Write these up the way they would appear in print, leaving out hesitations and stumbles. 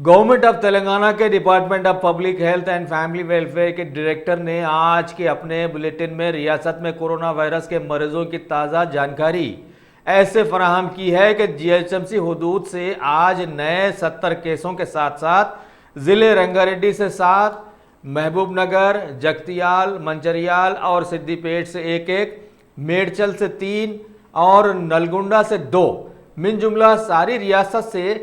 Government of Telangana کے department of public health and family welfare کے director نے آج کے اپنے بلیٹن میں ریاست میں کورونا وائرس کے مریضوں کی تازہ جانکاری ایسے فراہم کی ہے کہ جی ایچ ایم سی حدود سے آج نئے 70 کیسوں کے ساتھ ساتھ ضلع رنگا ریڈی سے 7, محبوب نگر, جگتیال, منچریال اور سدی پیٹ سے 1, میڈچل سے 3 اور نلگنڈا سے 2 من جملہ ساری ریاست سے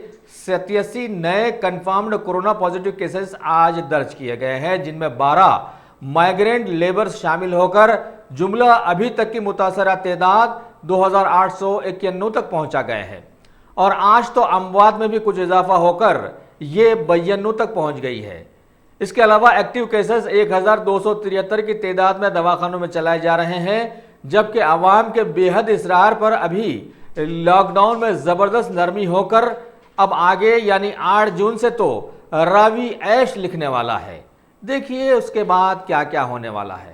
87 نئے کنفرمڈ کورونا پازیٹیو کیسز آج درج کیے گئے ہیں، جن میں 12 مائیگرینٹ لیبرز شامل ہو کر جملہ ابھی تک کی متاثرہ تعداد 2891 تک پہنچا گئے ہیں، اور آج تو اموات میں بھی کچھ اضافہ ہو کر یہ 92 تک پہنچ گئی ہے۔ اس کے علاوہ ایکٹیو کیسز 1273 کی تعداد میں دواخانوں میں چلائے جا رہے ہیں، جبکہ عوام کے بے حد اصرار پر ابھی لاک ڈاؤن میں زبردست نرمی ہو کر اب آگے یعنی 8 جون سے تو راوی عیش لکھنے والا ہے۔ دیکھیے اس کے بعد کیا کیا ہونے والا ہے۔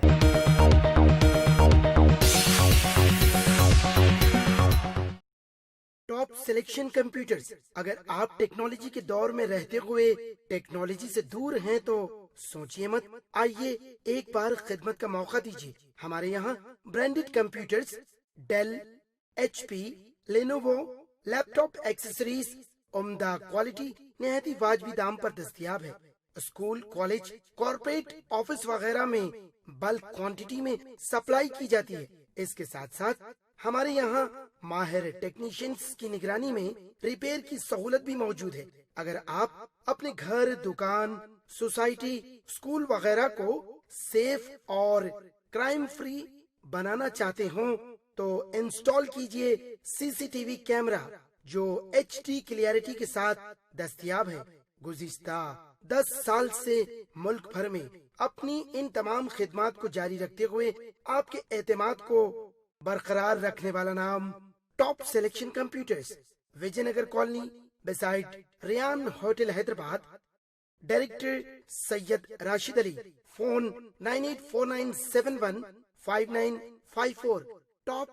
Top selection computers. اگر آپ ٹیکنالوجی کے دور میں رہتے ہوئے ٹیکنالوجی سے دور ہیں تو سوچئے مت، آئیے ایک بار خدمت کا موقع دیجیے۔ ہمارے یہاں branded computers, Dell, H P, Lenovo, laptop accessories عمدہ کوالٹی نہایت ہی واجبی دام پر دستیاب ہے۔ اسکول، کالج، کارپوریٹ آفس وغیرہ میں بلک کوانٹٹی میں سپلائی کی جاتی ہے۔ اس کے ساتھ ساتھ ہمارے یہاں ماہر ٹیکنیشینز کی نگرانی میں ریپیئر کی سہولت بھی موجود ہے۔ اگر آپ اپنے گھر، دکان، سوسائٹی، اسکول وغیرہ کو سیف اور کرائم فری بنانا چاہتے ہوں تو انسٹال کیجئے سی سی ٹی وی کیمرہ جو ایچ ڈی کلیئرٹی کے ساتھ دستیاب ہے۔ گزشتہ 10 سال سے ملک بھر میں اپنی ان تمام خدمات کو جاری رکھتے ہوئے آپ کے اعتماد کو برقرار رکھنے والا نام top selection computers, Vijay Nagar colony beside Ryan hotel Hyderabad. Director Syed Rashid Ali, phone 9849715954۔ Top